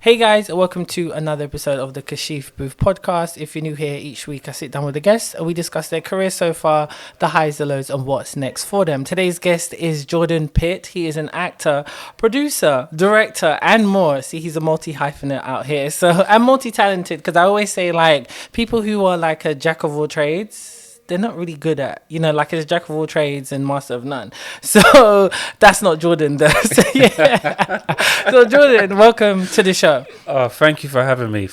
Hey guys, welcome to another episode of the Kashif Booth podcast. If you're new here, each week I sit down with a guest and we discuss their career so far, the highs, the lows, and what's next for them. Today's guest is Jordan Pitt. He is an actor, producer, director, and more. See, he's a multi-hyphenate out here. So I'm multi-talented because I always say like people who are like a jack of all trades, they're not really good at, like it's jack of all trades and master of none. So that's not Jordan though. So, yeah. So Jordan, welcome to the show. Oh, thank you for having me.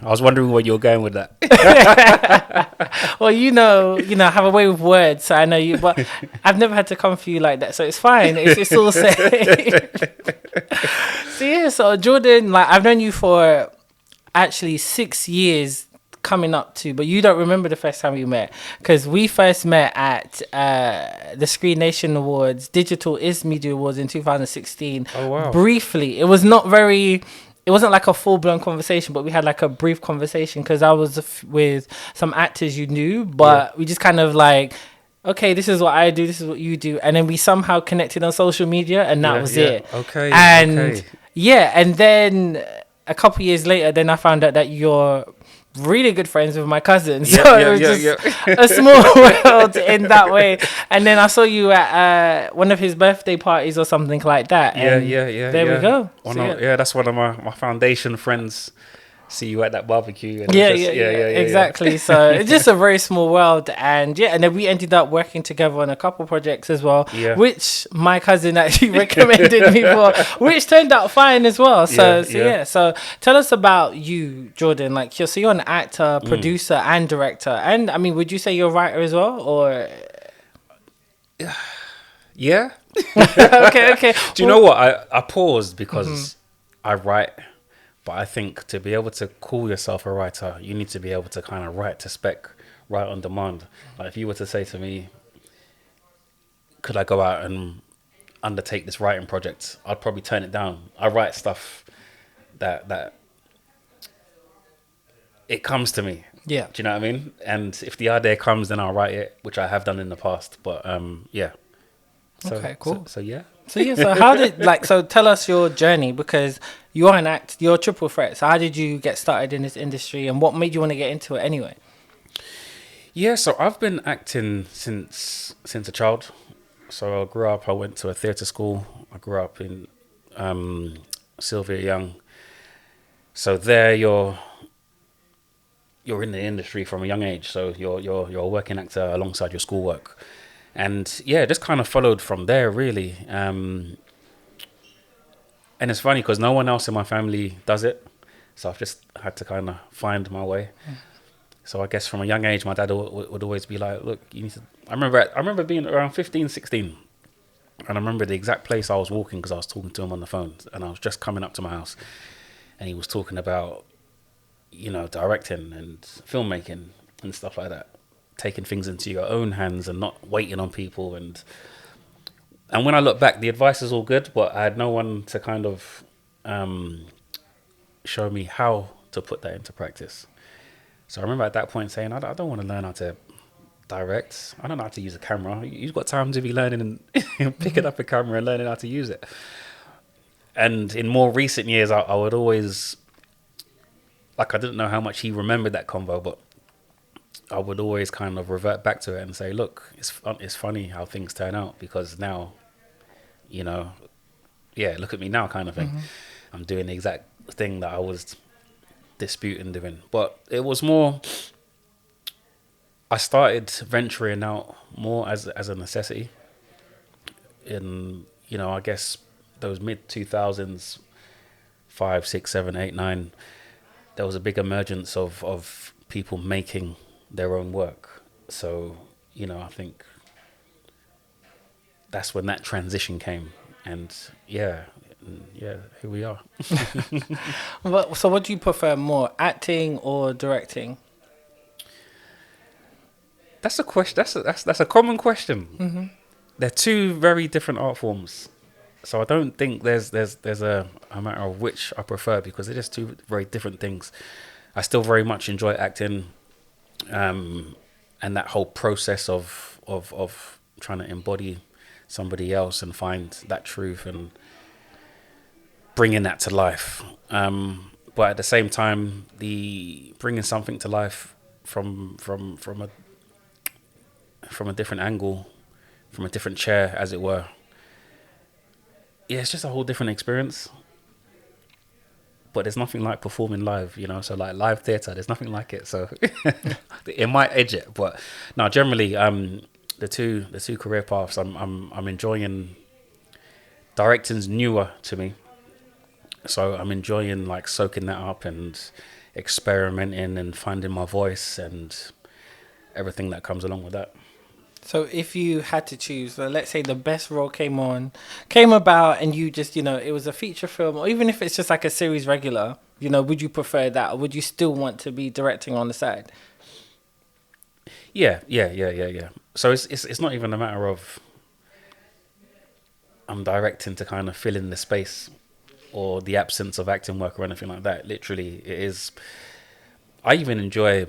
I was wondering where you were going with that. Well, I have a way with words, so I know you, but I've never had to come for you like that, so it's fine. It's all safe. So Jordan, like I've known you for actually 6 years coming up to, but you don't remember the first time we met because we first met at the Screen Nation Awards, Digital Is Media Awards in 2016. Oh wow! Briefly, it wasn't like a full-blown conversation, but we had like a brief conversation because I was with some actors you knew, but we just kind of like, okay, this is what I do, this is what you do, and then we somehow connected on social media, and that was it. Okay. And then a couple years later, then I found out that you're really good friends with my cousin, so it was just a small world in that way. And then I saw you at one of his birthday parties or something like that. Yeah. There we go. That's one of my foundation friends. See you at that barbecue. And exactly. So it's just a very small world, and then we ended up working together on a couple projects as well, which my cousin actually recommended me for, which turned out fine as well. So tell us about you, Jordan. Like you're an actor, producer, and director, and I mean, would you say you're a writer as well, or? Yeah. Okay. Do you know what? I paused because I write. But I think to be able to call yourself a writer, you need to be able to kind of write to spec, write on demand. Like if you were to say to me, could I go out and undertake this writing project? I'd probably turn it down. I write stuff that it comes to me. Yeah. Do you know what I mean? And if the idea comes, then I'll write it, which I have done in the past. But Okay, cool. So yeah. So how did so tell us your journey, because you are you're a triple threat. So how did you get started in this industry, and what made you want to get into it anyway? Yeah, so I've been acting since a child. So I went to a theatre school. I grew up in Sylvia Young. So there you're in the industry from a young age. So you're a working actor alongside your schoolwork. And yeah, just kind of followed from there, really. And it's funny because no one else in my family does it. So I've just had to kind of find my way. So I guess from a young age, my dad would always be like, look, you need to... I remember being around 15, 16. And I remember the exact place I was walking because I was talking to him on the phone. And I was just coming up to my house. And he was talking about, directing and filmmaking and stuff like that. Taking things into your own hands and not waiting on people, and when I look back, the advice is all good, but I had no one to kind of show me how to put that into practice. So I remember at that point saying, I don't want to learn how to direct. I don't know how to use a camera. You've got time to be learning and picking up a camera and learning how to use it. And in more recent years, I would always, I didn't know how much he remembered that convo, but I would always kind of revert back to it and say, look, it's funny how things turn out, because now, look at me now kind of thing. I'm doing the exact thing that I was disputing doing. But it was more, I started venturing out more as a necessity. In, I guess those mid-2000s, 5, 6, 7, 8, 9, there was a big emergence of people making their own work. So, I think that's when that transition came. And here we are. So what do you prefer more, acting or directing? That's a question. That's a common question. They're two very different art forms. So I don't think there's a matter of which I prefer, because they're just two very different things. I still very much enjoy acting. And that whole process of trying to embody somebody else and find that truth, and bringing that to life. But at the same time, the bringing something to life from a different angle, from a different chair, as it were. Yeah, it's just a whole different experience. But there's nothing like performing live, you know. So like live theatre, there's nothing like it. So it might edge it, but no. Generally, the two career paths, I'm enjoying. Directing's newer to me, so I'm enjoying like soaking that up and experimenting and finding my voice and everything that comes along with that. So if you had to choose, let's say the best role came about, and you just, it was a feature film, or even if it's just like a series regular, would you prefer that, or would you still want to be directing on the side? Yeah. So it's not even a matter of I'm directing to kind of fill in the space or the absence of acting work or anything like that. Literally, it is. I even enjoy,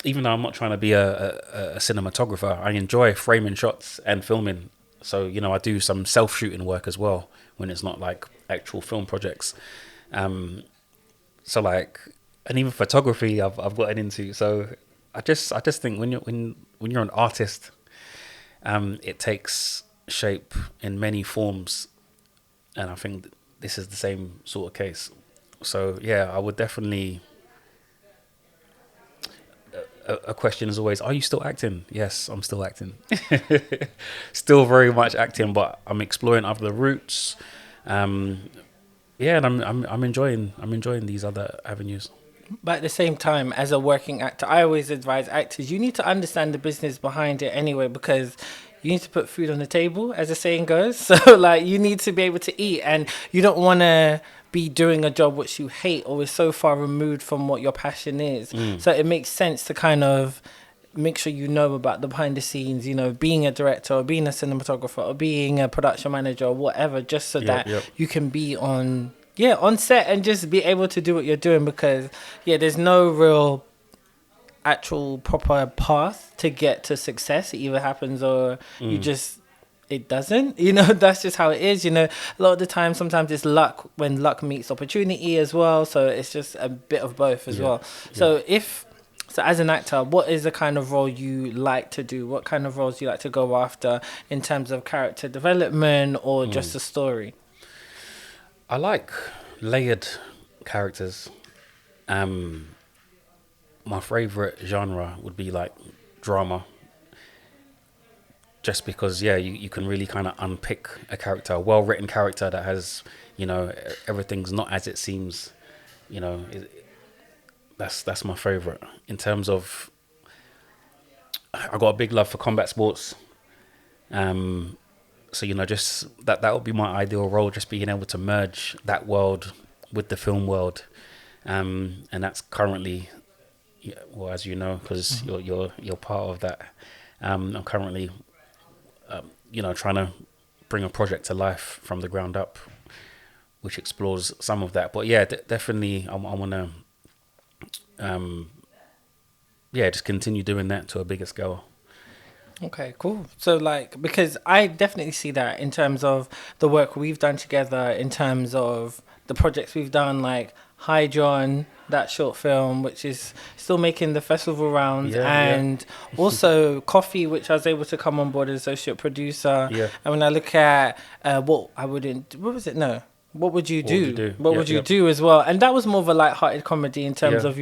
even though I'm not trying to be a cinematographer, I enjoy framing shots and filming. So, I do some self-shooting work as well when it's not like actual film projects. So like, and even photography I've gotten into. So I just think when you're an artist, it takes shape in many forms, and I think this is the same sort of case. So yeah, I would definitely. A question is always, are you still acting? Yes, I'm still acting. Still very much acting, but I'm exploring other routes. And I'm enjoying these other avenues. But at the same time, as a working actor, I always advise actors, you need to understand the business behind it anyway, because you need to put food on the table, as the saying goes. So like, you need to be able to eat, and you don't want to be doing a job which you hate or is so far removed from what your passion is. So it makes sense to kind of make sure about the behind the scenes, being a director or being a cinematographer or being a production manager or whatever, just so that you can be on set and just be able to do what you're doing, because there's no real actual proper path to get to success. It either happens or it doesn't, that's just how it is. A lot of the time, sometimes it's luck when luck meets opportunity as well. So it's just a bit of both as well. So as an actor, what is the kind of role you like to do? What kind of roles do you like to go after in terms of character development or just a story? I like layered characters. My favorite genre would be like drama. Just because, you can really kind of unpick a character, a well-written character that has, everything's not as it seems. That's my favorite. In terms of, I got a big love for combat sports. So, just that would be my ideal role, just being able to merge that world with the film world. And that's currently, well, as you know, because you're part of that. I'm currently trying to bring a project to life from the ground up, which explores some of that. But definitely I want to, just continue doing that to a bigger scale. Okay, cool. So because I definitely see that in terms of the work we've done together, in terms of the projects we've done, like Hi John, that short film, which is still making the festival rounds, and also Coffee, which I was able to come on board as associate producer. And when I look at what would you do? What would you do as well? And that was more of a light-hearted comedy in terms of,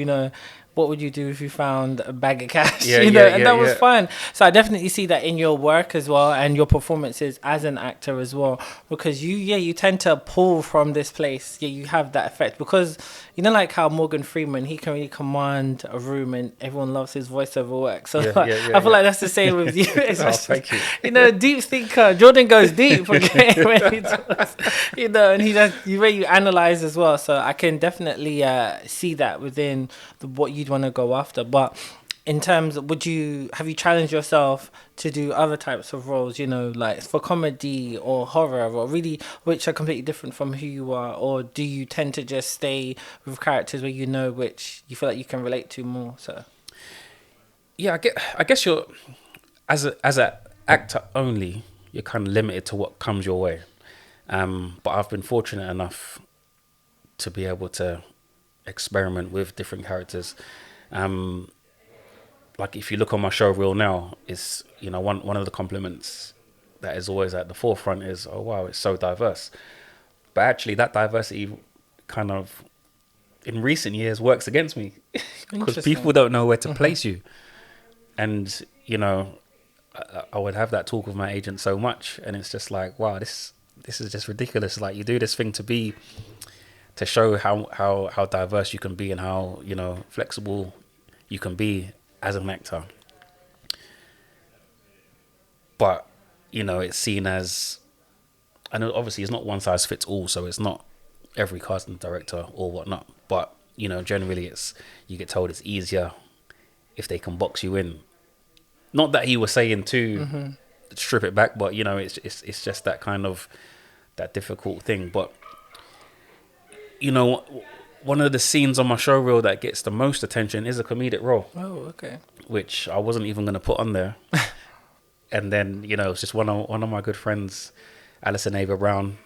what would you do if you found a bag of cash? And that was fun. So I definitely see that in your work as well, and your performances as an actor as well, because you tend to pull from this place. You have that effect, because like how Morgan Freeman, he can really command a room and everyone loves his voiceover work. So I feel like that's the same with you. Thank you. Deep thinker. Jordan goes deep, okay, when he talks, and he does, way you analyze as well. So I can definitely see that within what you'd want to go after. But in terms of, have you challenged yourself to do other types of roles, like for comedy or horror, or really which are completely different from who you are? Or do you tend to just stay with characters where which you feel like you can relate to more? So I guess you're, as an actor only, you're kind of limited to what comes your way. But I've been fortunate enough to be able to experiment with different characters. Like if you look on my show reel now, it's, you know, one of the compliments that is always at the forefront is, oh wow, it's so diverse. But actually that diversity kind of in recent years works against me because people don't know where to place you. And, you know, I would have that talk with my agent so much, and it's just like, wow, this is just ridiculous. Like, you do this thing to show how diverse you can be and how, you know, flexible you can be as an actor. But, you know, it's seen as, and obviously it's not one size fits all, so it's not every casting director or whatnot. But, you know, generally you get told it's easier if they can box you in. Not that he was saying to strip it back, but, you know, it's just that kind of, that difficult thing. But, you know, one of the scenes on my show reel that gets the most attention is a comedic role. Oh, okay. Which I wasn't even going to put on there. And then, you know, it's just one of my good friends, Alison Ava Brown.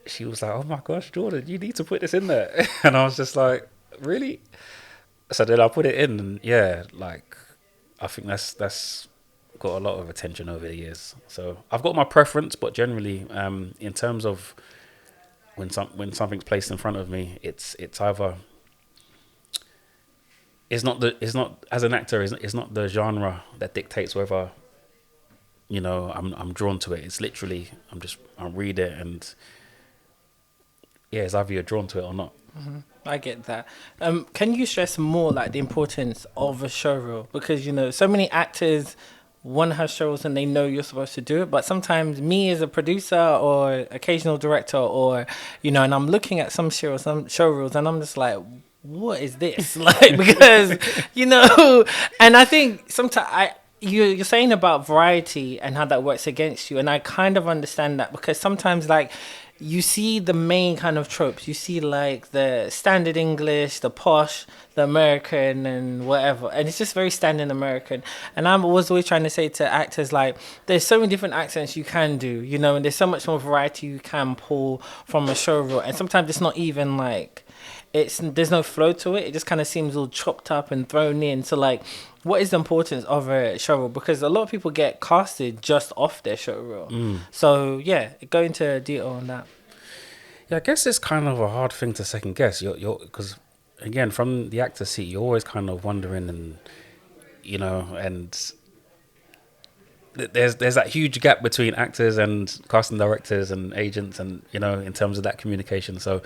She was like, oh my gosh, Jordan, you need to put this in there. And I was just like, really? So then I put it in, and yeah, like, I think that's got a lot of attention over the years. So I've got my preference, but generally, in terms of when something's placed in front of me, it's either, it's not as an actor, it's not the genre that dictates whether, you know, I'm drawn to it. It's literally I read it, and yeah, it's either you're drawn to it or not. I get that. Can you stress more like the importance of a show reel? Because, you know, so many actors want to have show reels and they know you're supposed to do it, but sometimes me as a producer or occasional director, or, you know, and I'm looking at some show reels and I'm just like, what is this? Like, because, you know, and I think sometimes you're saying about variety and how that works against you, and I kind of understand that, because sometimes, like, you see the main kind of tropes. You see, like, the standard English, the posh, the American, and whatever. And it's just very standard American. And I was always trying to say to actors, like, there's so many different accents you can do, you know, and there's so much more variety you can pull from a show reel. And sometimes it's not even, like, there's no flow to it. It just kind of seems all chopped up and thrown in. So, like, what is the importance of a show reel? Because a lot of people get casted just off their show reel. So yeah, go into detail on that. Yeah, I guess it's kind of a hard thing to second guess. You're because, again, from the actor seat, you're always kind of wondering, and, you know, and there's that huge gap between actors and casting directors and agents, and, you know, in terms of that communication. So,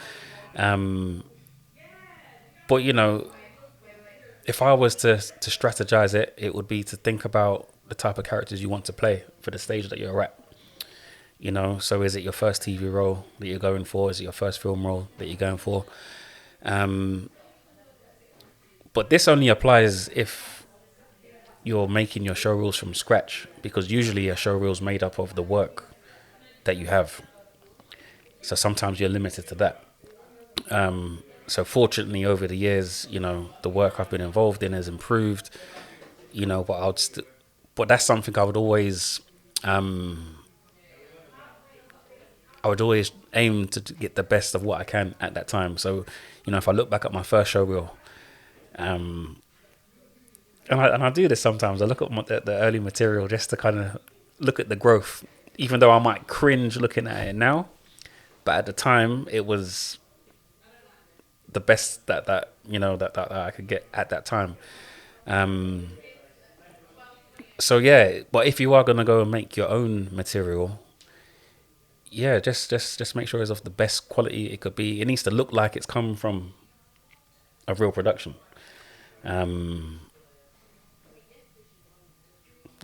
but, you know, if I was to strategize it, it would be to think about the type of characters you want to play for the stage that you're at. You know, so is it your first TV role that you're going for? Is it your first film role that you're going for? But this only applies if you're making your show reels from scratch, because usually a show reel is made up of the work that you have. So sometimes you're limited to that. So fortunately, over the years, you know, the work I've been involved in has improved. You know, but that's something I would always aim to get the best of what I can at that time. So, you know, if I look back at my first show reel, and I do this sometimes, I look at the early material just to kind of look at the growth, even though I might cringe looking at it now. But at the time, it was the best that you know that I could get at that time. So yeah, but if you are gonna go and make your own material, yeah, just make sure it's of the best quality it could be. It needs to look like it's come from a real production.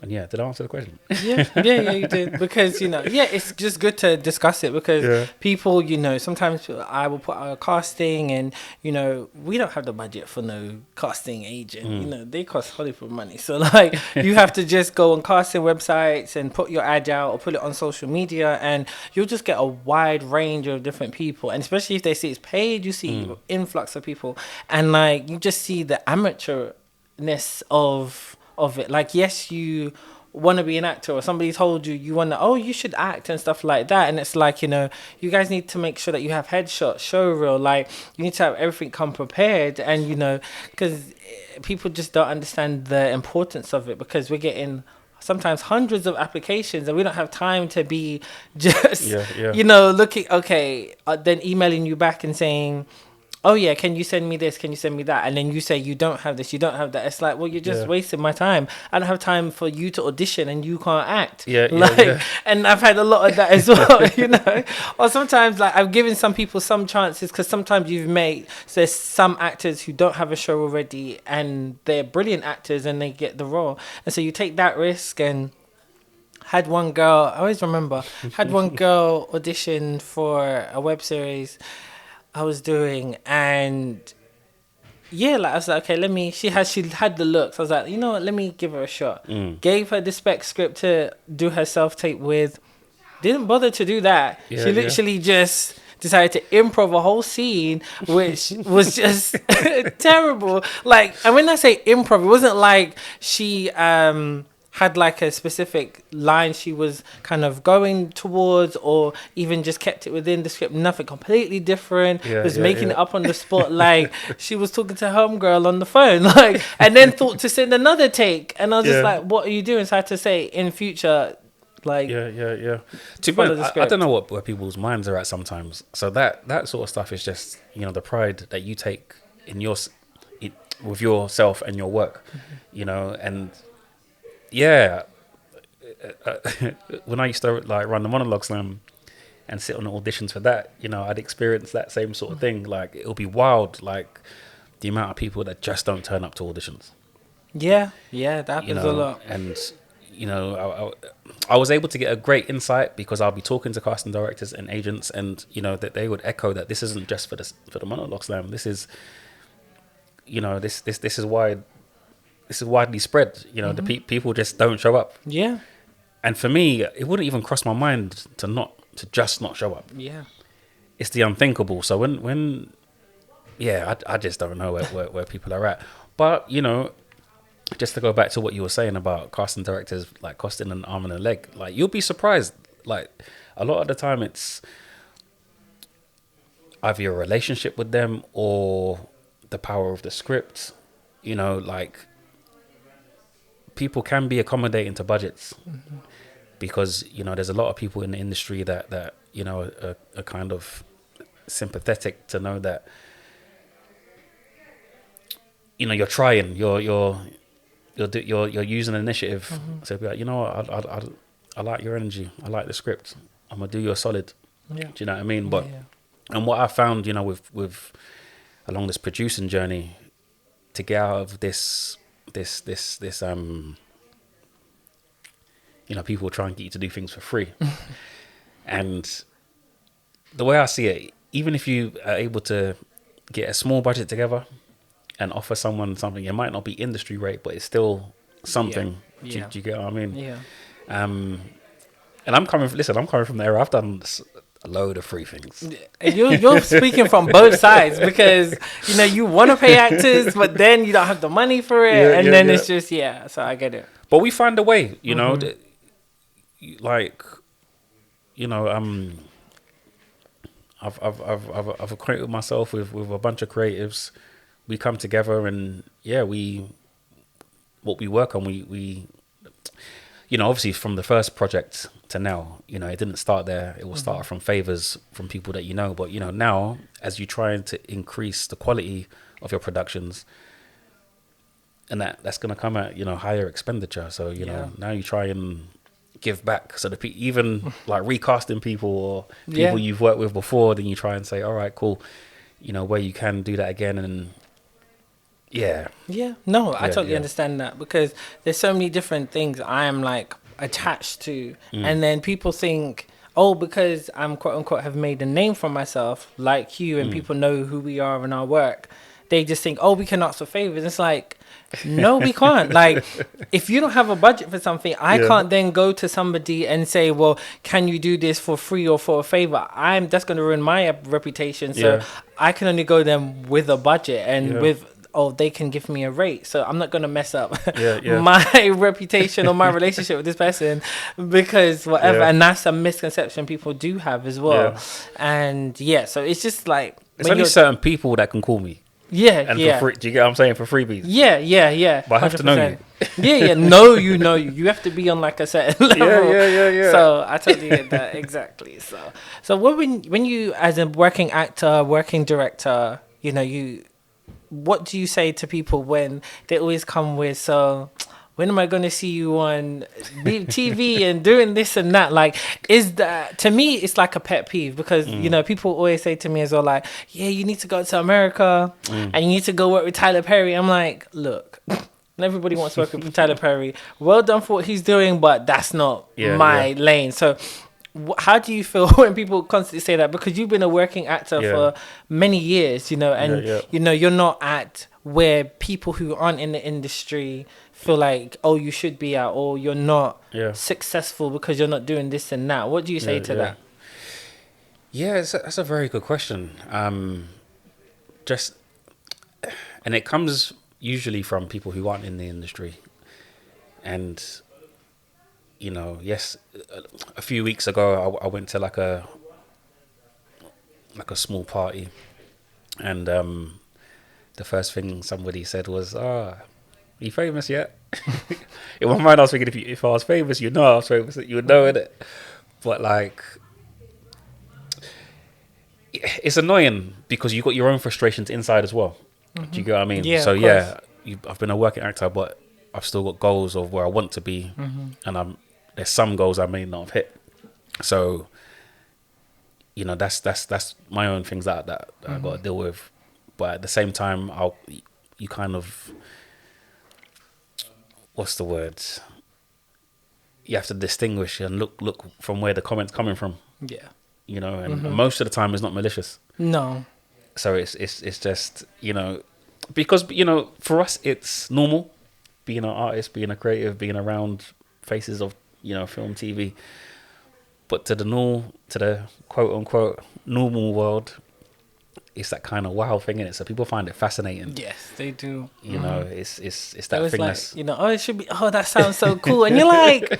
And yeah, did I answer the question? Yeah, you did. Because, you know, yeah, it's just good to discuss it, because people, you know, sometimes I will put out a casting and, you know, we don't have the budget for no casting agent. You know, they cost Hollywood money. So, like, you have to just go on casting websites and put your ad out or put it on social media, and you'll just get a wide range of different people. And especially if they see it's paid, you see influx of people. And, like, you just see the amateurness of it. Like, yes, you want to be an actor, or somebody told you you want to, oh, you should act and stuff like that, and it's like, you know, you guys need to make sure that you have headshots, show reel, like you need to have everything come prepared, and you know, because people just don't understand the importance of it, because we're getting sometimes hundreds of applications and we don't have time to be just you know, looking, okay, then emailing you back and saying, oh yeah, can you send me this, can you send me that, and then you say you don't have this, you don't have that. It's like, well, you're just wasting my time. I don't have time for you to audition and you can't act. And I've had a lot of that as well. You know, or sometimes like I've given some people some chances, because sometimes there's some actors who don't have a show already and they're brilliant actors and they get the role, and so you take that risk. And had one girl, I always remember, had one girl audition for a web series I was doing, and yeah, like I was like, okay, she had the looks. I was like, you know what, let me give her a shot. Gave her the spec script to do her self-tape with. Didn't bother to do that. She literally just decided to improv a whole scene, which was just terrible. Like, and when I say improv, it wasn't like she had like a specific line she was kind of going towards, or even just kept it within the script. Nothing, completely different. Was making it up on the spot. Like she was talking to her homegirl on the phone, like, and then thought to send another take. And I was just like, what are you doing? So I had to say, in future, like, To be honest, I don't know where people's minds are at sometimes. So that sort of stuff is just, you know, the pride that you take in with yourself and your work, you know. And when I used to like run the monologue slam and sit on the auditions for that, you know, I'd experience that same sort of thing. Like, it'll be wild, like the amount of people that just don't turn up to auditions. That happens a lot. And you know, I was able to get a great insight because I'll be talking to casting directors and agents, and you know, that they would echo that this isn't just for the monologue slam. This is, you know, this is wide. This is widely spread. You know, the people just don't show up. Yeah. And for me, it wouldn't even cross my mind to just not show up. Yeah. It's the unthinkable. So when I just don't know where people are at. But you know, just to go back to what you were saying about casting directors like costing an arm and a leg, like you'll be surprised. Like a lot of the time, it's either your relationship with them or the power of the script. You know, like people can be accommodating to budgets because, you know, there's a lot of people in the industry that you know are kind of sympathetic to know that, you know, you're trying, you're using initiative. So be like, you know what, I like your energy, I like the script, I'm gonna do you a solid. Do you know what I mean? But and what I found, you know, with along this producing journey, to get out of this you know, people try and get you to do things for free. And the way I see it, even if you are able to get a small budget together and offer someone something, it might not be industry rate, but it's still something. Do you get what I mean? And I'm coming from the era, I've done a load of free things. And you're speaking from both sides, because, you know, you want to pay actors, but then you don't have the money for it. It's just, so I get it. But we find a way, you know, like, you know, I've acquainted myself with a bunch of creatives. We come together and what we work on, we you know, obviously from the first project to now, you know, it didn't start there. It will start from favors from people that you know. But, you know, now as you try to increase the quality of your productions, and that's going to come at, you know, higher expenditure. So, you know, now you try and give back. So even like recasting people or people you've worked with before, then you try and say, all right, cool, you know, where you can do that again. And I totally understand that, because there's so many different things I'm like attached to, and then people think, oh, because I'm quote unquote have made a name for myself like you, and people know who we are in our work, they just think, oh, we can ask for favors. It's like, no, we can't. Like, if you don't have a budget for something, I can't then go to somebody and say, well, can you do this for free or for a favor? That's going to ruin my reputation. So I can only go them with a budget and with oh, they can give me a rate, so I'm not going to mess up Yeah. my reputation or my relationship with this person because whatever. Yeah. And that's a misconception people do have as well. Yeah. And so it's just like, There's only certain people that can call me. Yeah, and yeah. for free. Do you get what I'm saying? For freebies. Yeah. But I have to know you. Yeah. Know you. You have to be on like a certain level. Yeah. So I totally get that. Exactly. So when you, as a working actor, working director, what do you say to people when they always come with, so when am I going to see you on TV and doing this and that? Like, is that, to me, it's like a pet peeve because, people always say to me as well, like, yeah, you need to go to America and you need to go work with Tyler Perry. I'm like, look, everybody wants to work with Tyler Perry. Well done for what he's doing, but that's not my lane. So how do you feel when people constantly say that? Because you've been a working actor for many years, and, you're not at where people who aren't in the industry feel like, oh, you should be at, or you're not successful because you're not doing this and that. What do you say to that? Yeah, that's a very good question. And it comes usually from people who aren't in the industry. And, yes, a few weeks ago, I went to like a small party, and the first thing somebody said was, are you famous yet? In my mind, I was thinking, if I was famous, I was famous, you would know it. But like, it's annoying because you got your own frustrations inside as well. Do you get what I mean? Yeah. So I've been a working actor, but I've still got goals of where I want to be, and there's some goals I may not have hit. So, that's my own things that I got to deal with. But at the same time, you kind of, what's the word? You have to distinguish and look from where the comment's coming from. Yeah. And most of the time it's not malicious. No. So it's just, because, for us it's normal being an artist, being a creative, being around faces of, film, TV. But to the quote unquote normal world, it's that kind of wow thing in it. So people find it fascinating. Yes, they do. It's that thing like, that's, it should be, that sounds so cool. And you're like,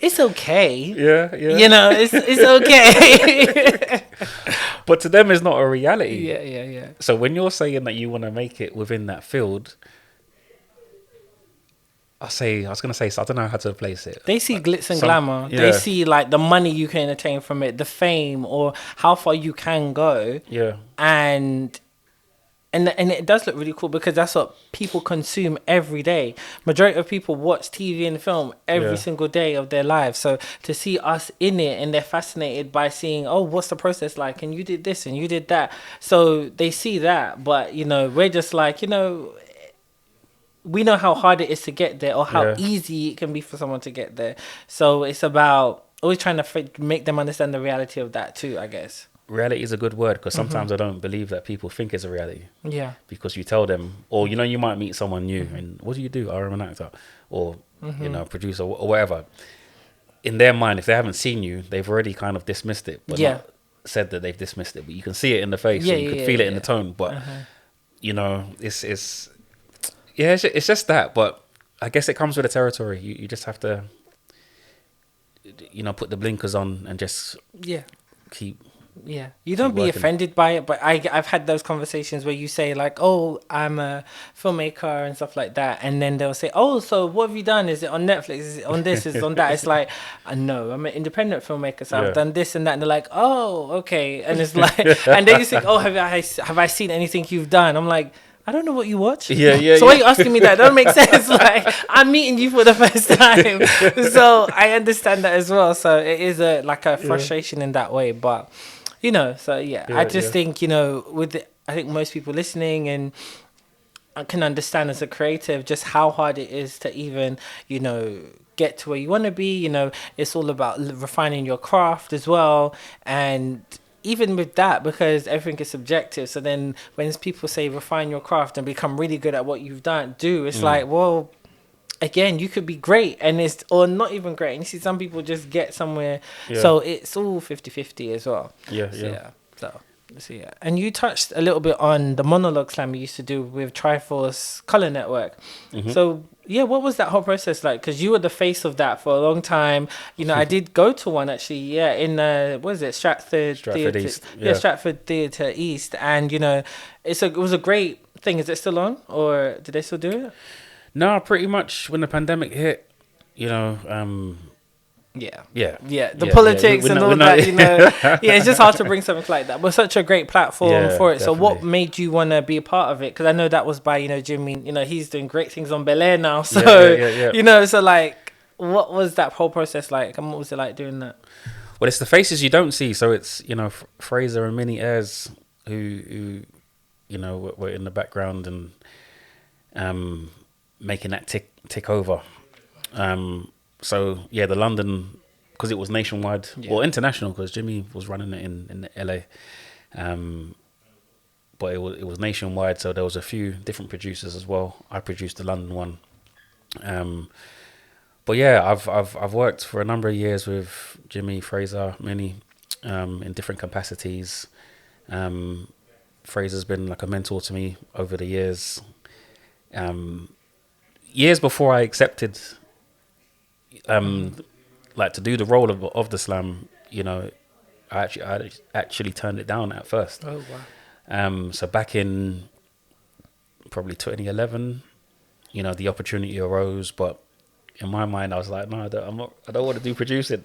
it's okay. Yeah. It's okay. But to them, it's not a reality. Yeah. So when you're saying that you want to make it within that field, I was going to say, so I don't know how to place it. They see glitz and glamour. Yeah. They see like the money you can attain from it, the fame, or how far you can go. Yeah. And it does look really cool because that's what people consume every day. Majority of people watch TV and film every single day of their lives. So to see us in it, and they're fascinated by seeing, oh, what's the process like? And you did this and you did that. So they see that, but we're just like, we know how hard it is to get there, or how easy it can be for someone to get there. So it's about always trying to make them understand the reality of that too, I guess. Reality is a good word, because sometimes I don't believe that people think it's a reality. Yeah. Because you tell them, or you might meet someone new, and what do you do? I'm an actor, or producer, or whatever. In their mind, if they haven't seen you, they've already kind of dismissed it, but not said that they've dismissed it. But you can see it in the face, and you can feel it in the tone. But it's just that. But I guess it comes with the territory. You just have to, put the blinkers on and just keep. Yeah, you don't be offended by it, but I've had those conversations where you say like, oh, I'm a filmmaker and stuff like that, and then they'll say, oh, so what have you done? Is it on Netflix? Is it on this? Is it on that? It's like, no, I'm an independent filmmaker, so I've done this and that, and they're like, oh, okay, and it's like, and then you think, oh, have I seen anything you've done? I'm like, I don't know what you watch. Yeah. So why are you asking me that? That don't make sense. Like, I'm meeting you for the first time, so I understand that as well. So it is a frustration in that way, but. I just think, I think most people listening and I can understand as a creative just how hard it is to even, get to where you want to be. It's all about refining your craft as well. And even with that, because everything is subjective. So then when people say refine your craft and become really good at what you've done, it's like, well, again, you could be great or not even great. And you see some people just get somewhere. So it's all 50-50 as well. Yeah. So So yeah, and you touched a little bit on the monologue slam you used to do with Triforce Color Network. So yeah, what was that whole process like? Because you were the face of that for a long time. You know, I did go to one actually. Yeah, in what is it, Stratford Theatre? East. Yeah, Stratford Theatre East, and you know, it was a great thing. Is it still on, or did they still do it? No, pretty much when the pandemic hit, you know. The politics and all that, you know. Yeah, it's just hard to bring something like that. But such a great platform for it. Definitely. So what made you want to be a part of it? Because I know that was by, you know, Jimmy, you know, he's doing great things on Bel Air now. So, you know, so like, what was that whole process like? And what was it like doing that? Well, it's the faces you don't see. So it's, you know, Fraser and Minnie Ayres who you know, were in the background and making that tick over. So yeah, the London, because it was nationwide or international, because Jimmy was running it in LA, but it was nationwide. So there was a few different producers as well. I produced the London one, but yeah, I've worked for a number of years with Jimmy, Fraser, Minnie, in different capacities. Fraser's been like a mentor to me over the years. Years before I accepted. Like to do the role of the slam, you know, I actually turned it down at first. Oh wow! So back in probably 2011, you know, the opportunity arose, but in my mind, I was like, no, I don't want to do producing.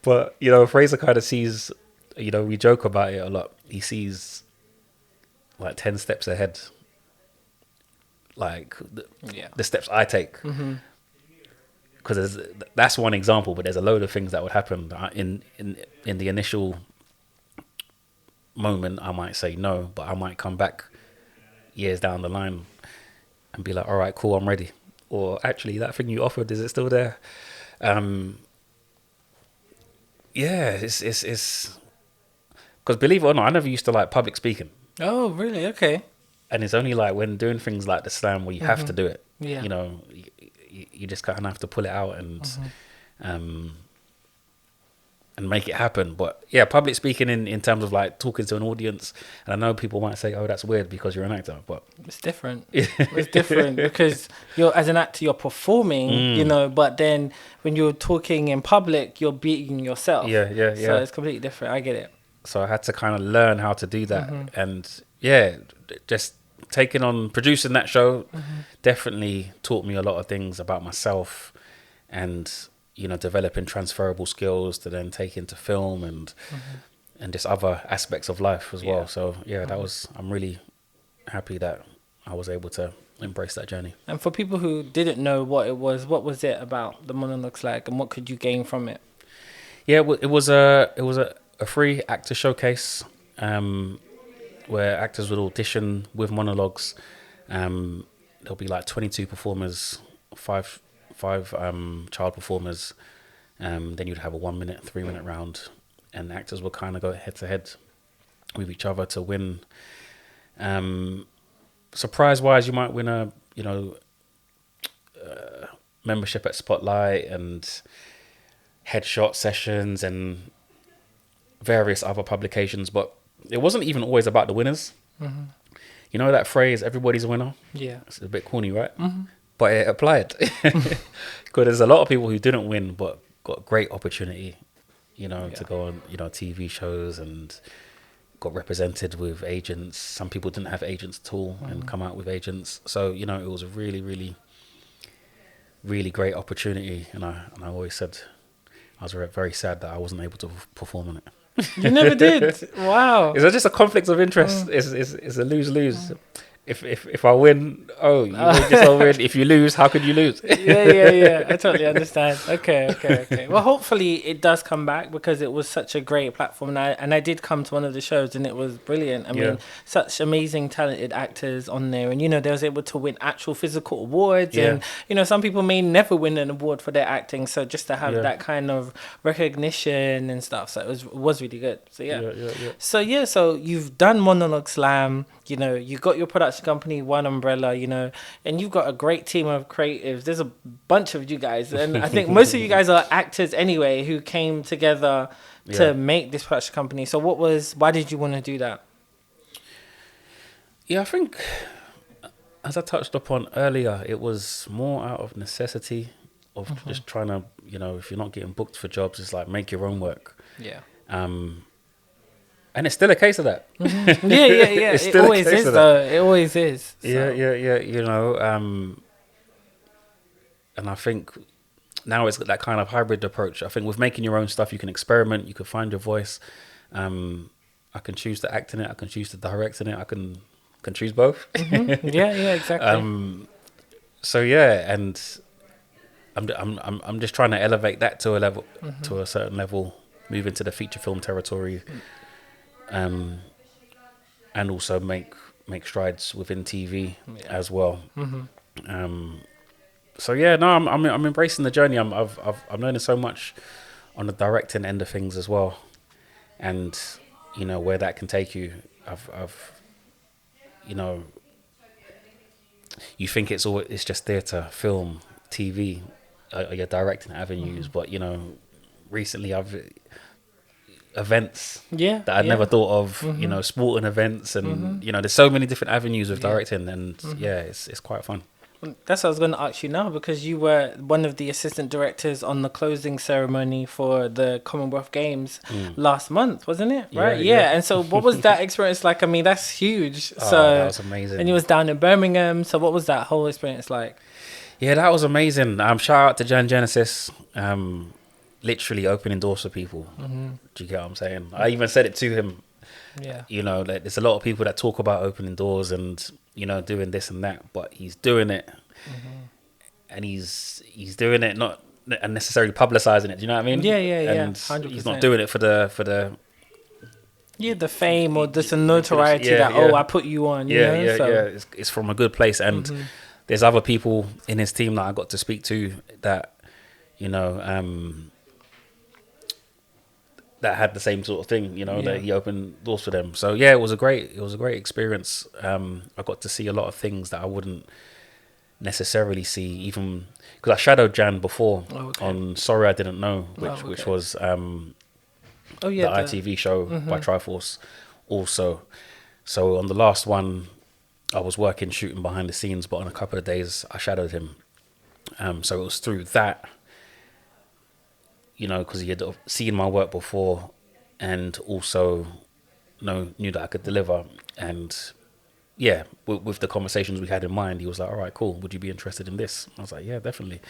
But you know, Fraser kind of sees, you know, we joke about it a lot. He sees like 10 steps ahead, like the steps I take. Because that's one example, but there's a load of things that would happen in the initial moment. I might say no, but I might come back years down the line and be like, all right, cool, I'm ready. Or actually, that thing you offered, is it still there? It's because believe it or not, I never used to like public speaking. Oh really? Okay. And it's only like when doing things like the slam where you have to do it. Yeah. You know, you just kind of have to pull it out and make it happen. But yeah, public speaking in terms of like talking to an audience, and I know people might say, oh, that's weird because you're an actor, but it's different. It's different because you're, as an actor, you're performing, you know, but then when you're talking in public, you're being yourself. Yeah. So it's completely different. I get it. So I had to kind of learn how to do that. And yeah, just taking on producing that show definitely taught me a lot of things about myself, and you know, developing transferable skills to then take into film and just other aspects of life as well. So yeah, I'm really happy that I was able to embrace that journey. And for people who didn't know what was it about the monologues like, and what could you gain from it? Yeah, it was a free actor showcase where actors would audition with monologues. There'll be like 22 performers, five child performers. Then you'd have a 1 minute, 3 minute round, and actors will kind of go head to head with each other to win. Surprise wise, you might win a membership at Spotlight and headshot sessions and various other publications, but it wasn't even always about the winners. You know that phrase, everybody's a winner? Yeah. It's a bit corny, right? But it applied. Because there's a lot of people who didn't win but got great opportunity, you know, to go on, you know, TV shows and got represented with agents. Some people didn't have agents at all and come out with agents. So, you know, it was a really, really, really great opportunity. And I always said I was very sad that I wasn't able to perform on it. You never did. Wow. Is that just a conflict of interest? It's a lose-lose. If I win, you just all win. If you lose, how could you lose? Yeah. I totally understand. Okay. Well, hopefully it does come back, because it was such a great platform. And I did come to one of the shows and it was brilliant. I mean, such amazing, talented actors on there. And, you know, they was able to win actual physical awards. And, you know, some people may never win an award for their acting. So just to have that kind of recognition and stuff. So it was really good. So, So you've done Monologue Slam. You know, you got your production company, One Umbrella, you know, and you've got a great team of creatives. There's a bunch of you guys. And I think most of you guys are actors anyway who came together to make this production company. So why did you want to do that? Yeah, I think, as I touched upon earlier, it was more out of necessity of just trying to, if you're not getting booked for jobs, it's like make your own work. Yeah. And it's still a case of that. Mm-hmm. Yeah. It always is, though. It always is. So. Yeah. And I think now it's that kind of hybrid approach. I think with making your own stuff, you can experiment, you can find your voice. I can choose to act in it, I can choose to direct in it, I can choose both. Mm-hmm. Yeah, exactly. So yeah, and I'm just trying to elevate that to a level, to a certain level, move into the feature film territory, and also make strides within TV as well. So yeah, no, I'm embracing the journey. I'm learning so much on the directing end of things as well, and where that can take you. You think it's just theatre, film, TV, your directing avenues, but recently events that I'd never thought of, sporting events, and there's so many different avenues of directing, and it's quite fun. That's what I was going to ask you now, because you were one of the assistant directors on the closing ceremony for the Commonwealth Games last month, wasn't it? Right? Yeah. And so what was that experience like? I mean, that's huge. That was amazing. And you was down in Birmingham. So what was that whole experience like? Yeah, that was amazing. Shout out to Jan Genesis. Literally opening doors for people. Do you get what I'm saying? I even said it to him. Yeah. Like, there's a lot of people that talk about opening doors and doing this and that, but he's doing it, and he's doing it not necessarily publicizing it. Do you know what I mean? Yeah. And 100%. he's not doing it for the the fame or just a notoriety I put you on. Yeah. It's from a good place, and there's other people in his team that I got to speak to that that had the same sort of thing, that he opened doors for them. So yeah, it was a great experience. I got to see a lot of things that I wouldn't necessarily see, even because I shadowed Jan before on Sorry I Didn't Know, which was the ITV show by Triforce also. So on the last one, I was shooting behind the scenes, but on a couple of days I shadowed him. So it was through that, because he had seen my work before, and also knew that I could deliver. And yeah, with the conversations we had in mind, he was like, all right, cool, would you be interested in this? I was like, yeah, definitely.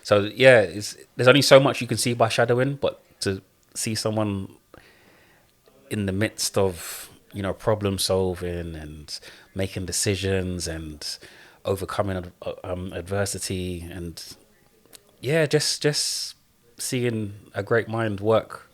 So yeah, there's only so much you can see by shadowing, but to see someone in the midst of problem solving and making decisions and overcoming adversity, and just seeing a great mind work.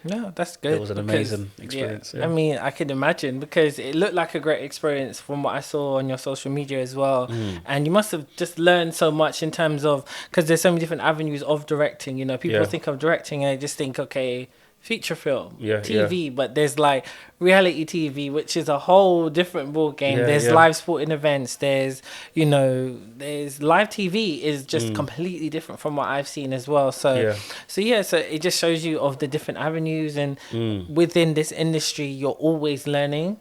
No, that's good. It was an amazing experience. I mean, I could imagine, because it looked like a great experience from what I saw on your social media as well. And you must have just learned so much in terms of, because there's so many different avenues of directing. People think of directing and they just think, okay, feature film, TV, but there's like reality TV, which is a whole different ball game. There's live sporting events. There's there's live TV is just completely different from what I've seen as well. So it just shows you of the different avenues, and within this industry, you're always learning.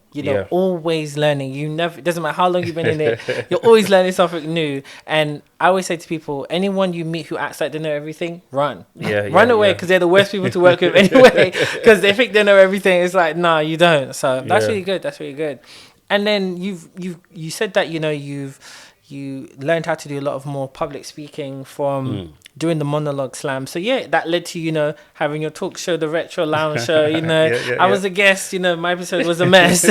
Always learning. It doesn't matter how long you've been in it, you're always learning something new. And I always say to people, anyone you meet who acts like they know everything, run away, because they're the worst people to work with anyway, because they think they know everything. It's like, nah, you don't. So that's really good. And then you said that you learned how to do a lot of more public speaking from doing the monologue slam. So that led to having your talk show, the Retro Lounge show. I was a guest. My episode was a mess.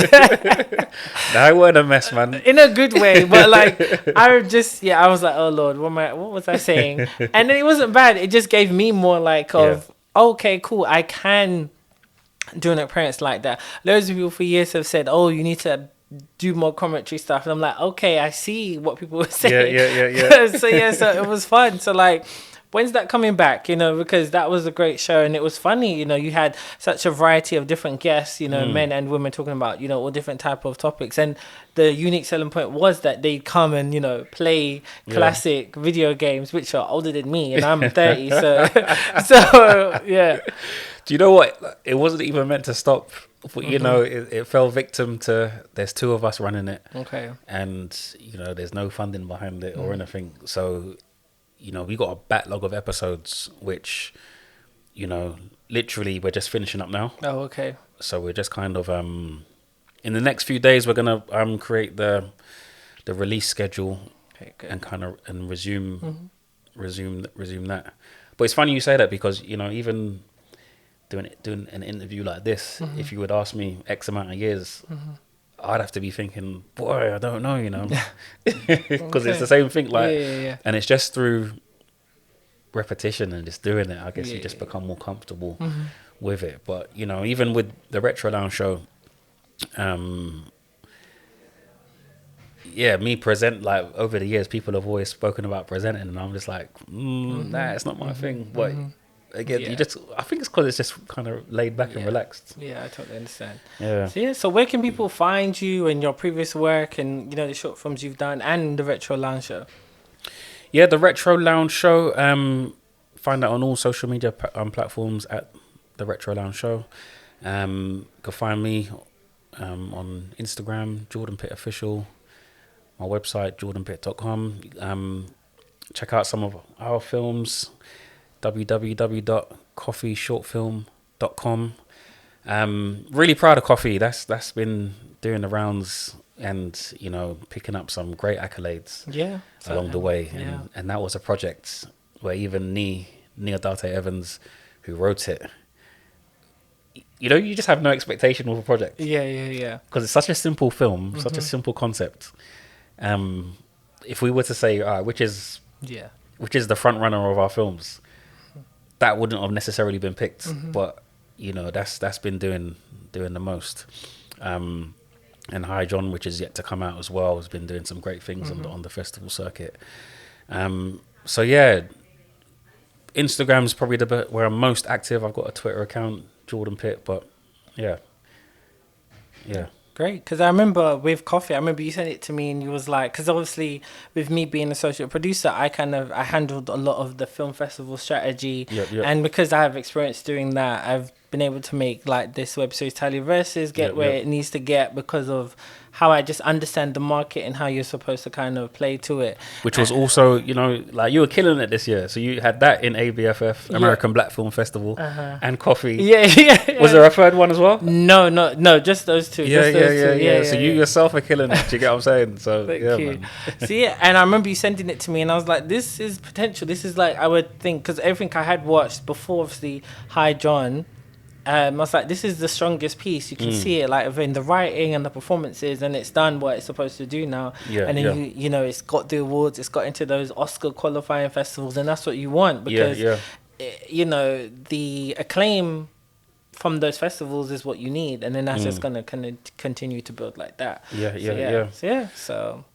No, it wasn't a mess, man. In a good way, but like I was like, oh Lord, what was I saying? And then it wasn't bad. It just gave me more okay, cool, I can do an appearance like that. Loads of people for years have said, oh, you need to do more commentary stuff, and I'm like, okay, I see what people were saying. So it was fun. So like, when's that coming back? Because that was a great show, and it was funny. You had such a variety of different guests, men and women talking about all different type of topics, and the unique selling point was that they'd come and play classic video games, which are older than me, and I'm 30. So yeah. Do you know what? It wasn't even meant to stop. But, you know, it fell victim to, there's two of us running it. Okay. And, you know, there's no funding behind it or anything. So, you know, we got a backlog of episodes, which, you know, literally we're just finishing up now. Oh, okay. So we're just kind of, in the next few days, we're going to create the release schedule and kind of, and resume that. But it's funny you say that because, you know, even doing an interview like this, if you would ask me X amount of years, I'd have to be thinking, boy, I don't know, you know, because it's the same thing. Like, and it's just through repetition and just doing it. I guess you just become more comfortable with it. But you know, even with the Retro Lounge show, me present, like over the years, people have always spoken about presenting, and I'm just like, nah, it's not my thing. But again, I think it's because it's just kind of laid back and relaxed. Yeah, I totally understand. Yeah. So where can people find you and your previous work and, you know, the short films you've done and the Retro Lounge show? Yeah, the Retro Lounge show. Find that on all social media platforms at the Retro Lounge show. You can find me on Instagram, Jordan Pitt Official. My website, jordanpitt.com. Check out some of our films, www.coffeeshortfilm.com. Really proud of Coffee. That's been doing the rounds and, you know, picking up some great accolades along the way. And that was a project where even Nia Darte Evans, who wrote it, you know, you just have no expectation of a project. Yeah. Because it's such a simple film, such a simple concept. If we were to say, which is the front runner of our films, that wouldn't have necessarily been picked. But you know, that's been doing the most. And Hi John, which is yet to come out as well, has been doing some great things on the festival circuit. So yeah, Instagram's probably the bit where I'm most active. I've got a Twitter account, Jordan Pitt, but yeah. Great, because I remember with Coffee, I remember you sent it to me and you was like, because obviously with me being associate producer, I handled a lot of the film festival strategy, and because I have experience doing that, I've been able to make like this web series Tally Versus get where it needs to get because of how I just understand the market and how you're supposed to kind of play to it. Which was also, you know, like you were killing it this year. So you had that in ABFF, American Black Film Festival, and Coffee. Yeah. Was there a third one as well? No, just those two. Yeah. So you yourself are killing it. Do you get what I'm saying? So Thank you. Man. So and I remember you sending it to me and I was like, this is potential. This is like, I would think, because everything I had watched before, obviously, Hi John, I was like, this is the strongest piece. You can see it like in the writing and the performances, and it's done what it's supposed to do now. And then you know, it's got the awards, it's got into those Oscar qualifying festivals, and that's what you want because you know, the acclaim from those festivals is what you need, and then that's just gonna kind of continue to build like that.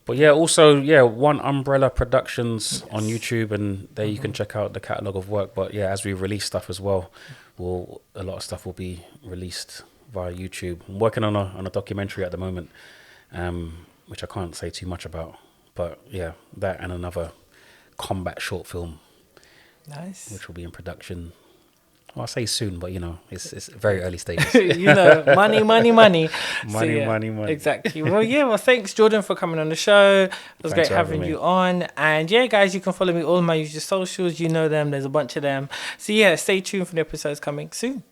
But also One Umbrella Productions on YouTube, and there you can check out the catalogue of work. But as we release stuff as well, a lot of stuff will be released via YouTube. I'm working on a documentary at the moment, which I can't say too much about, but that and another combat short film, which will be in production. Well, I'll say soon, but you know, it's very early stages. You know, money. Money. Exactly. Well, thanks, Jordan, for coming on the show. It was great having you on. And guys, you can follow me all my usual socials. You know them. There's a bunch of them. So stay tuned for the episodes coming soon.